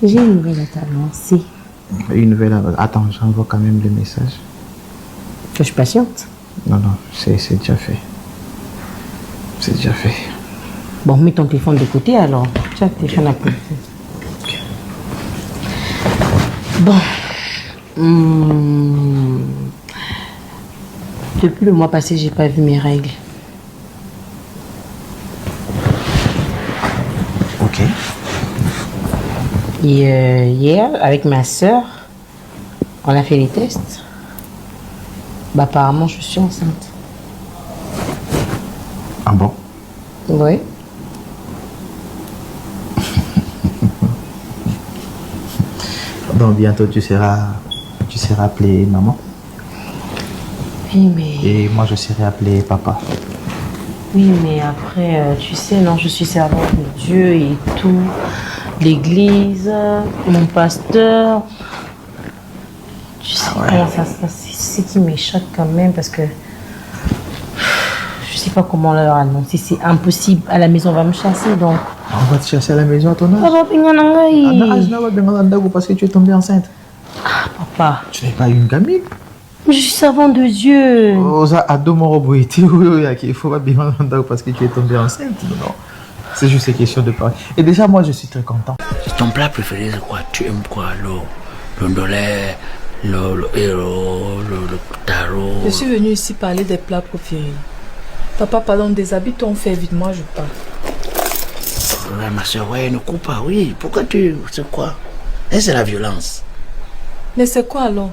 J'ai une nouvelle à t'annoncer. Une nouvelle. Attends, j'envoie quand même le message. Que je patiente. Non, c'est déjà fait. C'est déjà fait. Bon, mets ton téléphone de côté alors. Tu as le téléphone à côté. Bon. Depuis le mois passé, j'ai pas vu mes règles. Ok. Et hier, avec ma soeur, on a fait les tests. Bah, apparemment, je suis enceinte. Ah bon? Oui. Donc bientôt tu seras appelé maman. Oui, mais... Et moi je serai appelé papa. Oui, mais après, tu sais, non, je suis servante de Dieu et tout. L'église, mon pasteur. Tu sais comment ça se passe. C'est ce qui m'échappe quand même parce que je sais pas comment leur annoncer. C'est impossible. À la maison, on va me chasser donc. On va te chasser à la maison à ton âge. Parce que tu es tombée enceinte. Ah, papa. Tu n'es pas une gamine. Je suis servante de Dieu. Il faut pas bien parce que tu es tombée enceinte. Non. C'est juste une question de parler. Et déjà, moi, je suis très content. Ton plat préféré, c'est quoi? Tu aimes quoi? Le ndolé, le héros, le taro. Je suis venue ici parler des plats préférés. Papa, pardon, déshabille-toi, on fait vite, moi je pars. Ouais, ma soeur, ouais, ne coupe pas, oui. Pourquoi tu... C'est quoi? Et c'est la violence. Mais c'est quoi alors?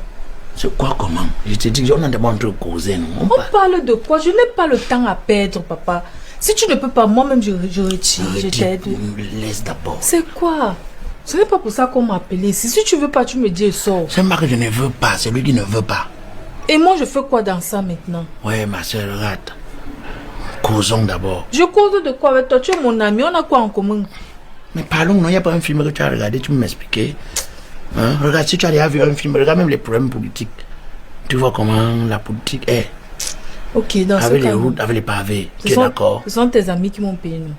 C'est quoi comment? Je te dis, on a demandé de causer, non? On parle de quoi? Je n'ai pas le temps à perdre, papa. Si tu ne peux pas, moi-même je retire, je t'aide. Laisse d'abord. C'est quoi? Ce n'est pas pour ça qu'on m'a appelé. Si tu veux pas, tu me dis sors. C'est moi que je ne veux pas, c'est lui qui ne veut pas. Et moi je fais quoi dans ça maintenant? Ouais, ma soeur, regarde. Causons d'abord. Je cause de quoi avec toi? Tu es mon ami, on a quoi en commun? Mais parlons, non, il n'y a pas un film que tu as regardé, tu peux m'expliquer. Hein? Regarde, si tu as déjà vu un film, regarde même les problèmes politiques. Tu vois comment la politique est. Ok, dans ce cas. Avec les routes, avec les pavés, tu es d'accord? Ce sont tes amis qui m'ont payé, non?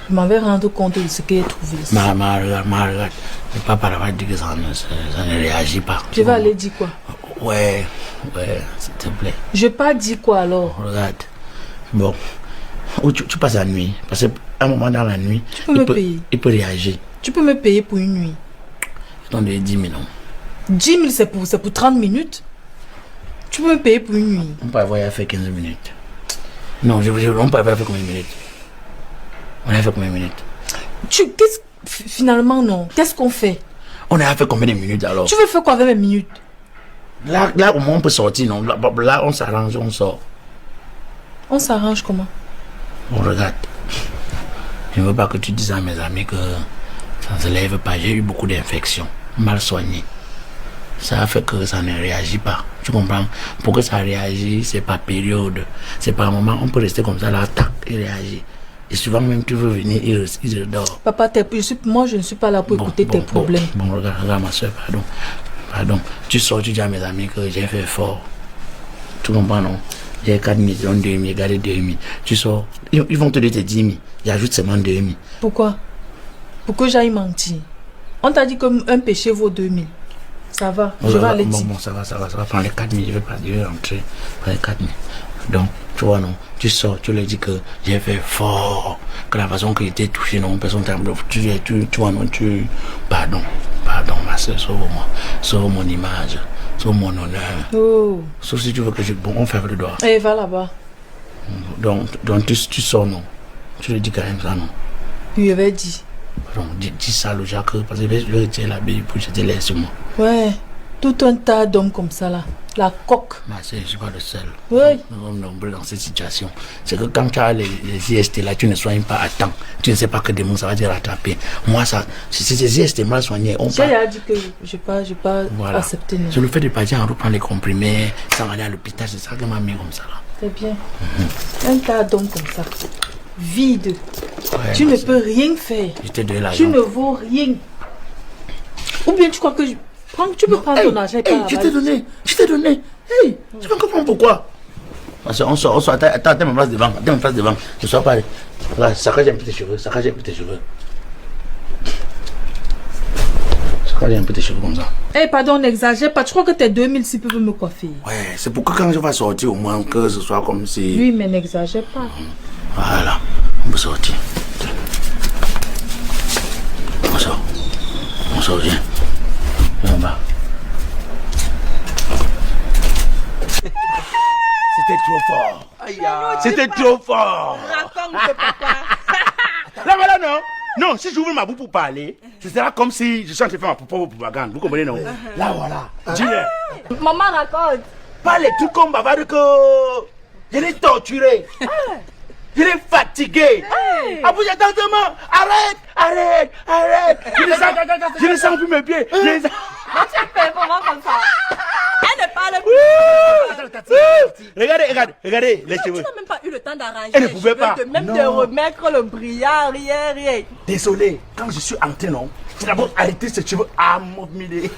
Je m'en vais rendre compte de ce qu'il a trouvé ici. Regarde. Le papa va dire que ça ne réagit pas. Je vais aller dire quoi? Ouais, s'il te plaît. Je vais pas dire quoi alors? Regarde. Bon, où tu passes la nuit. Parce qu'à un moment dans la nuit, tu peux me payer. Il peut réagir. Tu peux me payer pour une nuit? Je t'en donne 10 000. 10 000, c'est pour 30 minutes? Tu peux me payer pour une nuit? On peut avoir fait 15 minutes. Non, on peut avoir fait combien de minutes? On a fait combien de minutes? Finalement, non. Qu'est-ce qu'on fait? On a fait combien de minutes alors? Tu veux faire quoi avec mes minutes? Là au moins on peut sortir, non? Là on s'arrange, on sort. On s'arrange comment? Bon, regarde. Je ne veux pas que tu dises à mes amis que ça ne se lève pas. J'ai eu beaucoup d'infections, mal soignées. Ça fait que ça ne réagit pas. Tu comprends? Pour que ça réagisse, c'est pas période. C'est pas un moment. On peut rester comme ça, là, tac, il réagit. Et souvent même tu veux venir, il dort. Papa, moi je ne suis pas là pour écouter tes problèmes. Bon, regarde ma soeur, pardon. Tu sors, tu dis à mes amis que j'ai fait fort. Tu comprends, non? J'ai 4 000, 2 000, regardez 2 000. Tu sors, ils vont te donner tes 10 000. Ils ajoutent seulement 2 000. Pourquoi? Pourquoi j'aille mentir? On t'a dit qu'un péché vaut 2 000. Ça va, je vais aller dire. Bon, ça va. Prends les 4 000, je vais rentrer. Prends les 4 000. Donc, tu vois, non, tu sors, tu leur dis que j'ai fait fort, que la façon que j'étais touché, non, personne t'a tu vois, non, pardon, ma soeur, sauve-moi, sauve mon image, sauve mon honneur. Oh. Sauf si tu veux que bon, on ferme le doigt. Eh, va là-bas. Donc tu sors, non, tu le dis quand même ça, non. Oui, je vais dire. Donc, dis ça, le Jacques, parce que je vais retirer la bille pour que je te laisse moi. Ouais, tout un tas d'hommes comme ça, là. La coque. Ma soeur, je ne suis pas le seul. Oui. Nous sommes nombreux dans cette situation. C'est que quand tu as les IST là, tu ne soignes pas à temps. Tu ne sais pas que demain ça va te rattraper. Moi, ça, c'est ces IST mal soignés. J'ai dit que je n'ai pas voilà. Accepté. C'est le fait de partir en reprendre les comprimés, sans aller à l'hôpital, c'est ça qui m'a mis comme ça là. C'est bien. Un tas d'hommes comme ça. Vide. Ouais, tu ne peux rien faire. Tu ne vaux rien. Ou bien tu crois que tu peux prendre ton argent et pas je t'ai donné. Hey, je ne comprends pourquoi. Parce qu'on sort, attends, ma place devant. Je ne sors pas. Là, saccage un peu tes cheveux, Regardez un peu tes cheveux comme ça. Eh, pardon, n'exagère pas. Tu crois que tes 2006 peuvent me coiffer? Ouais, c'est pour que quand je vais sortir, au moins que ce soit comme si... Oui, mais n'exagère pas. Voilà, on peut sortir. On sort. On sort, viens. Viens en bas. C'était trop fort. C'était trop fort. Raconte, papa. Là, voilà, non. Non, si j'ouvre ma bouche pour parler, ce sera comme si je suis en train de faire ma propre propagande. Vous comprenez, non? Là, voilà. Dis-le. Maman raconte. Pas les trucs comme bavard que... Je l'ai torturé. Je l'ai fatigué. Ah, vous êtes attends, arrête. Je ne sens plus mes pieds. Tu fais comment comme ça? Elle ne parle plus. Regardez les cheveux. Tu n'as même pas eu le temps d'arranger. Elle ne pouvait pas. Même de remettre le brillant, rien. Désolé, quand je suis entré, non, j'ai d'abord arrêté ces cheveux à m'obnuder.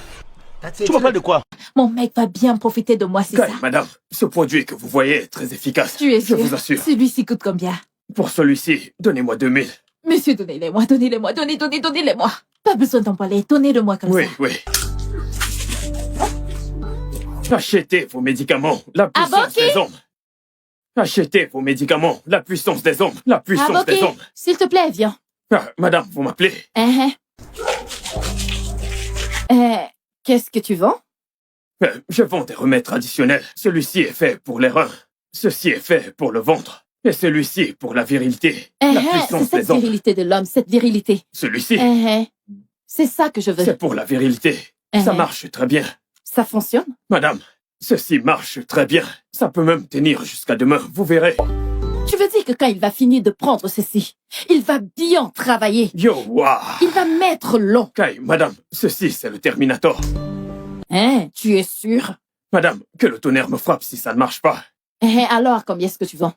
Tu me parles de quoi? Mon mec va bien profiter de moi, c'est ça? Madame, ce produit que vous voyez est très efficace. Tu es je sûr? vous assure. Celui-ci coûte combien? Pour celui-ci, donnez-moi 2000. Monsieur, donnez-les-moi, donnez-les-moi. Pas besoin d'emballer, donnez-le-moi comme ça. Oui. Achetez vos médicaments, la puissance des ombres. Achetez vos médicaments, la puissance des ombres, la puissance des ombres. S'il te plaît, viens. Madame, vous m'appelez? Qu'est-ce que tu vends? Je vends des remèdes traditionnels. Celui-ci est fait pour les reins. Ceci est fait pour le ventre. Et celui-ci pour la virilité. La puissance c'est des cette ombres. virilité de l'homme, cette virilité. Celui-ci, C'est ça que je veux. c'est pour la virilité. Ça marche très bien. Ça fonctionne? Madame, ceci marche très bien. Ça peut même tenir jusqu'à demain, vous verrez. Tu veux dire que quand il va finir de prendre ceci, il va bien travailler? Yo, waouh. Il va mettre long. Kai, madame, ceci c'est le Terminator. Tu es sûr? Madame, que le tonnerre me frappe si ça ne marche pas. Alors, combien est-ce que tu vends?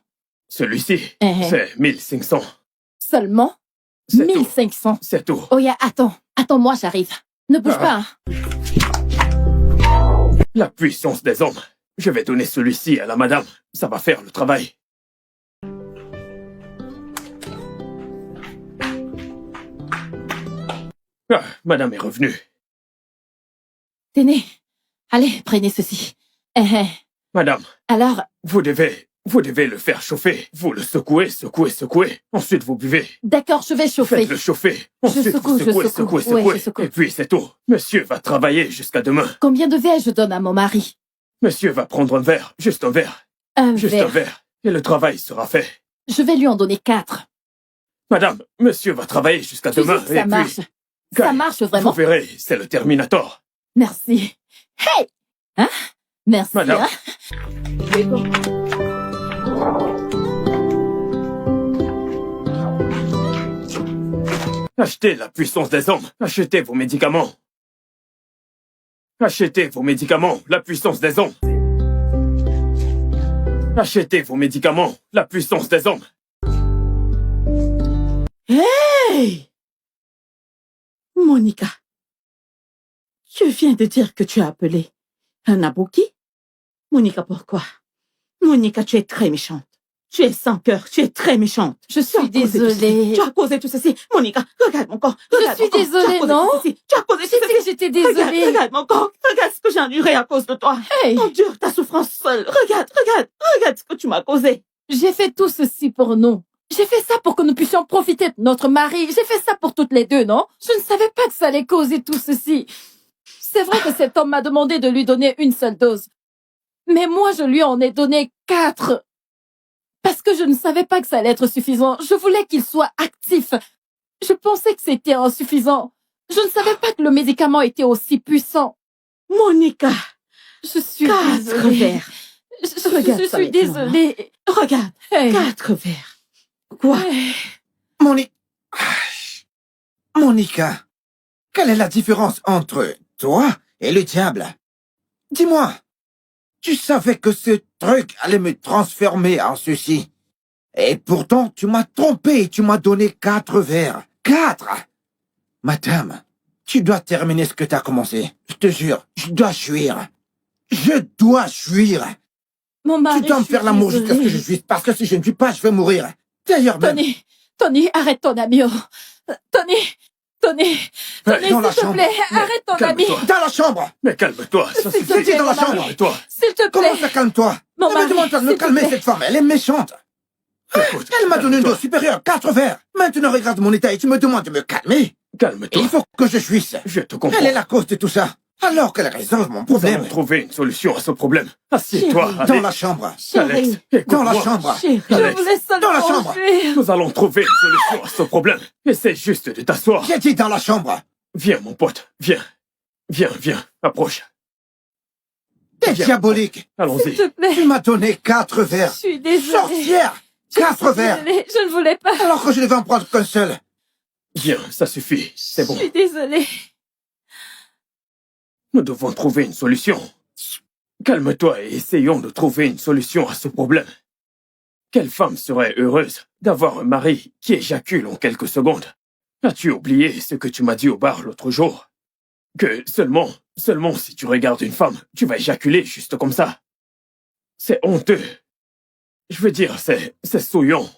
Celui-ci, c'est 1500. Seulement? C'est tout. 1500. C'est tout. Oh, attends-moi, j'arrive. Ne bouge pas. La puissance des hommes. Je vais donner celui-ci à la madame. Ça va faire le travail. Madame est revenue. Tenez, allez, prenez ceci. Madame. Alors? Vous devez le faire chauffer. Vous le secouez. Ensuite, vous buvez. D'accord, je vais chauffer. Faites-le chauffer. Ensuite, secoue, vous secouez. Ouais, je secoue. Et puis, c'est tout. Monsieur va travailler jusqu'à demain. Combien de verres je donne à mon mari? Monsieur va prendre un verre. Juste un verre. Un verre. Et le travail sera fait. Je vais lui en donner 4. Madame, monsieur va travailler jusqu'à demain. Sais que ça marche. Ça marche vraiment. Vous verrez, c'est le Terminator. Merci. Hey! Merci. Madame. Achetez la puissance des hommes. Achetez vos médicaments. Achetez vos médicaments, la puissance des hommes. Achetez vos médicaments, la puissance des hommes. Hey! Monica, tu viens de dire que tu as appelé un abouki? Monica, pourquoi? Monica, tu es très méchante. Tu es sans cœur, tu es très méchante. Je suis désolée. Tu as causé tout ceci. Monica, regarde mon corps. Je suis désolée, non? Tu as causé tout ceci. J'étais désolée. Regarde mon corps. Regarde ce que j'ai enduré à cause de toi. Hey! Endure ta souffrance seule. Regarde ce que tu m'as causé. J'ai fait tout ceci pour nous. J'ai fait ça pour que nous puissions profiter de notre mari. J'ai fait ça pour toutes les deux, non? Je ne savais pas que ça allait causer tout ceci. C'est vrai que cet homme m'a demandé de lui donner une seule dose. Mais moi, je lui en ai donné 4. Parce que je ne savais pas que ça allait être suffisant. Je voulais qu'il soit actif. Je pensais que c'était insuffisant. Je ne savais pas que le médicament était aussi puissant. Monica, je suis 4 désolée. verres. Je suis désolée. Regarde, Hey. 4 verres. Quoi? Monica, quelle est la différence entre toi et le diable? Dis-moi, tu savais que ce truc allait me transformer en ceci. Et pourtant, tu m'as trompé et tu m'as donné 4 verres. 4! Madame, tu dois terminer ce que tu as commencé. Je te jure, je dois fuir. Je dois fuir. Mon mari, Tu dois me faire l'amour jusqu'à ce que je fuisse, parce que si je ne fuis pas, je vais mourir. D'ailleurs, même... Tony, arrête ton amour. Tony, Tony, Dans la s'il te chambre. plaît, arrête ton ami. calme-toi. Dans la chambre. Mais calme-toi, ça S'il te suffit. plaît, dans la mon chambre. mari. Calme-toi. S'il te Comment plaît. ça, calme-toi? Mon Ne mari, me demande pas de me s'il te calmer, plaît. cette femme. Elle est méchante. Écoute, Elle m'a donné une calme-toi. dose supérieure, 4 verres. Maintenant, regarde mon état et tu me demandes de me calmer. Calme-toi. Il faut que je jouisse. Je te comprends. Elle est la cause de tout ça. Alors qu'elle résolve mon Nous problème. allons trouver une solution à ce problème. Assieds-toi, Chérie. Dans Alex. la chambre. Alex, Chérie, Dans la écoute-moi. chambre. chérie, je Alex, voulais dans la seulement chambre. jouir. Nous allons trouver une solution à ce problème. Essaie juste de t'asseoir. J'ai dit dans la chambre. Viens, mon pote. Viens. Viens. Approche. T'es Viens. diabolique. S'il Allons-y. te plaît. Tu m'as donné 4 Je verres. suis désolée. Sorcière. 4 verres. Désolée, je ne voulais pas. Alors que je devais en prendre qu'un seul. Viens, ça suffit. C'est bon. Je suis désolée. Nous devons trouver une solution. Calme-toi et essayons de trouver une solution à ce problème. Quelle femme serait heureuse d'avoir un mari qui éjacule en quelques secondes? As-tu oublié ce que tu m'as dit au bar l'autre jour? Que seulement si tu regardes une femme, tu vas éjaculer juste comme ça. C'est honteux. Je veux dire, c'est souillant.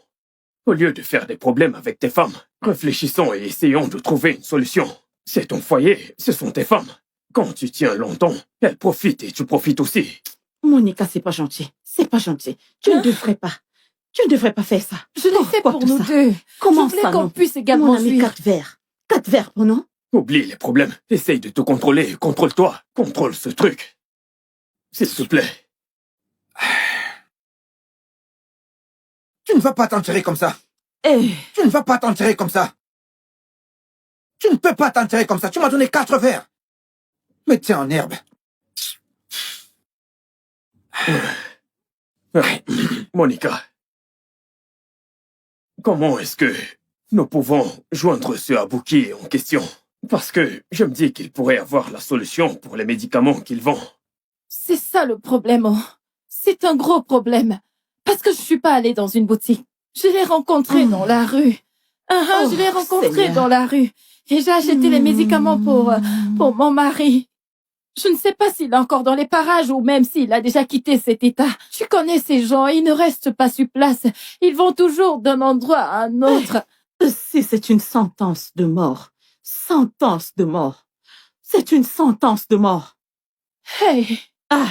Au lieu de faire des problèmes avec tes femmes, réfléchissons et essayons de trouver une solution. C'est ton foyer, ce sont tes femmes. Quand tu tiens longtemps, elles profitent et tu profites aussi. Monica, c'est pas gentil. C'est pas gentil. Tu ne devrais pas. Tu ne devrais pas faire ça. Je l'ai fait Pourquoi pour tout nous ça? deux. Comment je voulais ça, qu'on non? puisse également Mon ami, jouir. 4 verres. 4 verres, oh non? Oublie les problèmes. Essaye de te contrôler. Contrôle-toi. Contrôle ce truc. S'il te plaît. Tu ne vas pas t'en tirer comme ça. Eh, Tu ne vas pas t'en tirer comme ça. Tu ne peux pas t'en tirer comme ça. Tu m'as donné 4 verres. Mets-toi en herbe. Monica. Comment est-ce que nous pouvons joindre ce Abouki en question? Parce que je me dis qu'il pourrait avoir la solution pour les médicaments qu'il vend. C'est ça le problème. Oh. C'est un gros problème. Parce que je suis pas allée dans une boutique. Je l'ai rencontré dans la rue. Je l'ai rencontré Seigneur. dans la rue. Et j'ai acheté les médicaments pour mon mari. Je ne sais pas s'il est encore dans les parages ou même s'il a déjà quitté cet état. Tu connais ces gens, ils ne restent pas sur place. Ils vont toujours d'un endroit à un autre. ceci, c'est une sentence de mort. Sentence de mort. C'est une sentence de mort. Hey, Ah,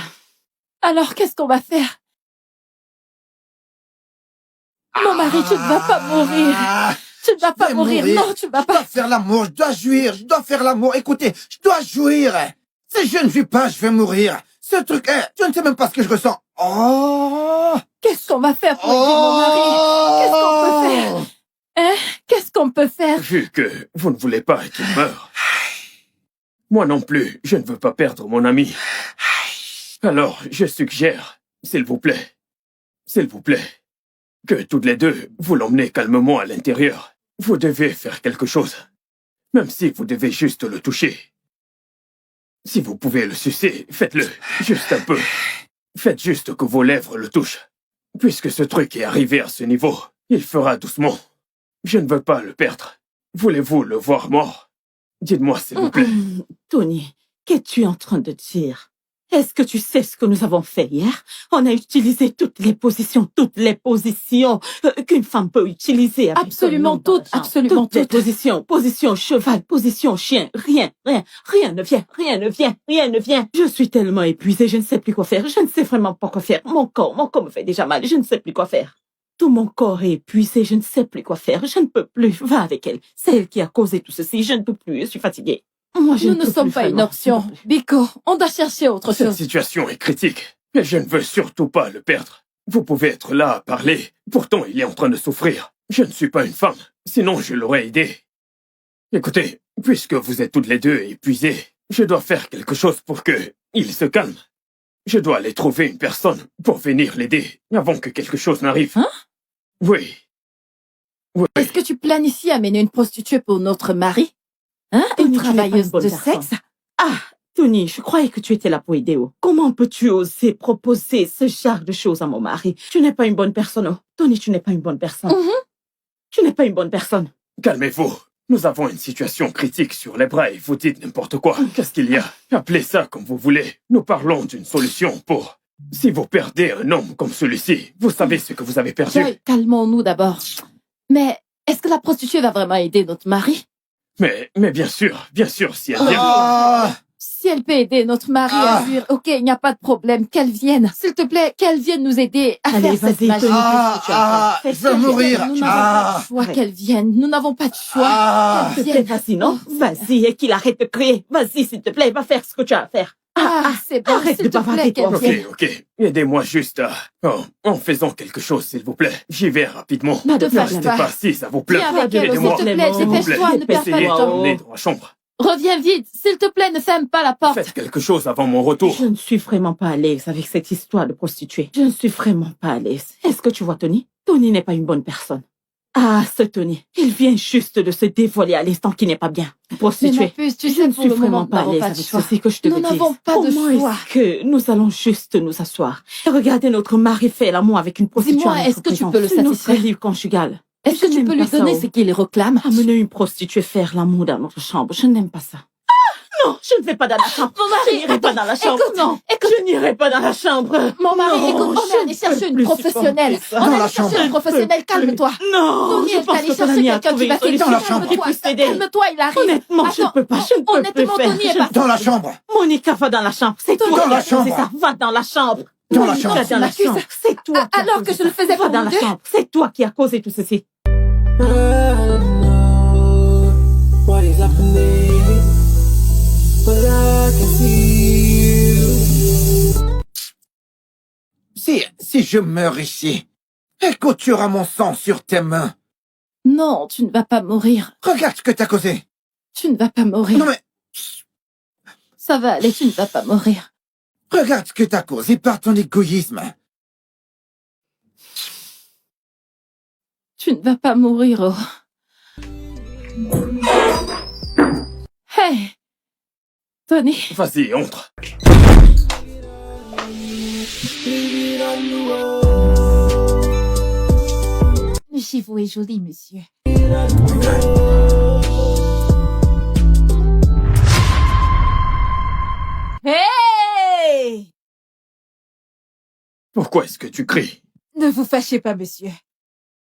alors qu'est-ce qu'on va faire? Mon mari, tu ne vas pas mourir. Tu ne vas pas vais mourir. mourir. Non, tu ne vas Je dois pas. faire l'amour, je dois jouir, je dois faire l'amour. Écoutez, je dois jouir. Si je ne vis pas, je vais mourir. Ce truc, tu ne sais même pas ce que je ressens. Oh! Qu'est-ce qu'on va faire pour aider mon mari? Qu'est-ce qu'on peut faire? Hein? Qu'est-ce qu'on peut faire? Vu que vous ne voulez pas qu'il meure. Moi non plus, je ne veux pas perdre mon ami. Alors, je suggère, s'il vous plaît, que toutes les deux, vous l'emmenez calmement à l'intérieur. Vous devez faire quelque chose. Même si vous devez juste le toucher. Si vous pouvez le sucer, faites-le. Juste un peu. Faites juste que vos lèvres le touchent. Puisque ce truc est arrivé à ce niveau, il fera doucement. Je ne veux pas le perdre. Voulez-vous le voir mort? Dites-moi, s'il vous plaît. Tony, qu'es-tu en train de dire? Est-ce que tu sais ce que nous avons fait hier? On a utilisé toutes les positions qu'une femme peut utiliser. avec Absolument son nom dans la toutes, jambe. absolument Toutes les toutes. positions. Position cheval, position chien. Rien ne vient. Je suis tellement épuisée, je ne sais plus quoi faire. Je ne sais vraiment pas quoi faire. Mon corps me fait déjà mal. Je ne sais plus quoi faire. Tout mon corps est épuisé, je ne sais plus quoi faire. Je ne peux plus. Va avec elle. C'est elle qui a causé tout ceci. Je ne peux plus. Je suis fatiguée. Moi, je Nous ne ne peux sommes plus, pas une vraiment. option. Je ne peux plus. Biko, on doit chercher autre Cette chose. situation est critique, et je ne veux surtout pas le perdre. Vous pouvez être là à parler, pourtant il est en train de souffrir. Je ne suis pas une femme, sinon je l'aurais aidé. Écoutez, puisque vous êtes toutes les deux épuisées, je dois faire quelque chose pour que il se calme. Je dois aller trouver une personne pour venir l'aider avant que quelque chose n'arrive. Hein? Oui. Oui. Est-ce que tu planifies amener une prostituée pour notre mari? Hein? Tony, Une tu n'es pas une travailleuse bonne de personne. sexe? Ah, Tony, je croyais que tu étais là pour aider. Comment peux-tu oser proposer ce genre de choses à mon mari? Tu n'es pas une bonne personne. Oh. Tony, tu n'es pas une bonne personne. Tu n'es pas une bonne personne. Calmez-vous. Nous avons une situation critique sur les bras et vous dites n'importe quoi. Qu'est-ce qu'il y a? Appelez ça comme vous voulez. Nous parlons d'une solution pour... Si vous perdez un homme comme celui-ci, vous savez ce que vous avez perdu. Calmons-nous d'abord. Mais est-ce que la prostituée va vraiment aider notre mari? Mais bien sûr, si elle vient... Ah, Si elle peut aider notre mari à fuir, ok, il n'y a pas de problème. Qu'elle vienne. S'il te plaît, qu'elle vienne nous aider à Allez, faire cette vas-y, magie. Tony, qu'est-ce que tu as fait? je veux mourir. Nous n'avons pas de choix qu'elle vienne. Nous n'avons pas de choix. S'il te plaît, vas-y, non? Vas-y, et qu'il arrête de crier. Vas-y, s'il te plaît, va faire ce que tu as à faire. C'est bon, arrête s'il de te bavarder, plaît, toi. qu'elle vienne. Ok. Aidez-moi juste à... en faisant quelque chose, s'il vous plaît. J'y vais rapidement. Ne te Ne fâche restez pas. pas assis, ça vous plaît. Viens avec elle, s'il Aidez-moi. te plaît, dépêche-toi, ne perds pas Essayez de de temps. m'emmener dans la chambre. Reviens vite, s'il te plaît, ne ferme pas la porte. Faites quelque chose avant mon retour. Je ne suis vraiment pas à l'aise avec cette histoire de prostituée. Je ne suis vraiment pas à l'aise. Est-ce que tu vois Tony? Tony n'est pas une bonne personne. Ah, ce Tony. Il vient juste de se dévoiler à l'instant qui n'est pas bien. Prostituée. Mais ma puce, tu Je sais, ne pour suis le moment, vraiment nous pas à n'avons l'aise pas de avec choix. ceci que je te Nous dis. n'avons pas de Comment choix. est-ce que nous allons juste nous asseoir et regarder notre mari faire l'amour avec une prostituée? Dis-moi, en notre est-ce que tu présence? peux le C'est notre satisfaire? vie conjugale. Est-ce que Je tu peux n'aime lui pas ça, donner oh. ce qu'il réclame? Amener une prostituée faire l'amour dans notre chambre, je n'aime pas ça. Non, je ne vais pas dans la chambre. Mon mari, Je n'irai pas dans la chambre. écoute, Non, je n'irai pas dans la chambre. Mon mari, Non, écoute, on est allé je chercher ne une peux plus professionnelle. supporter ça. On Dans est la allé chercher chambre. une professionnelle, calme-toi. Non, Tony je est pense allé que ton chercher ami a quelqu'un trouvé qui va une t'aider. solution. Dans la chambre. Qui puisse t'aider. Calme-toi, il arrive. Honnêtement, je ne Attends, peux pas, je ne peux honnêtement, plus faire. Tony est Je- parti. Dans la chambre. Monica, va dans la chambre. C'est toi Dans qui la as causé chambre. ça. Va dans la chambre. Dans la Monica, chambre. dans la Tu m'accuses. chambre. C'est toi qui as Alors causé que je le ça. faisais Va pour dans nous la deux. chambre. C'est toi qui as causé tout ceci. What is happening? But I can see you. Si je meurs ici, écoute, tu auras mon sang sur tes mains. Non, tu ne vas pas mourir. Regarde ce que t'as causé. Tu ne vas pas mourir. Non mais, Ça va aller, tu ne vas pas mourir. regarde ce que t'as causé par ton égoïsme. Tu ne vas pas mourir, oh. Hey! Tony, Vas-y, entre. chez vous est joli, monsieur. Hey! Pourquoi est-ce que tu cries? Ne vous fâchez pas, monsieur.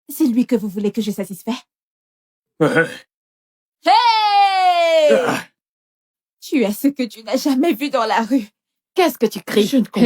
C'est lui que vous voulez que je satisfais. Hein? Hey! Ah. Tu es ce que tu n'as jamais vu dans la rue. Qu'est-ce que tu cries? Je ne comprends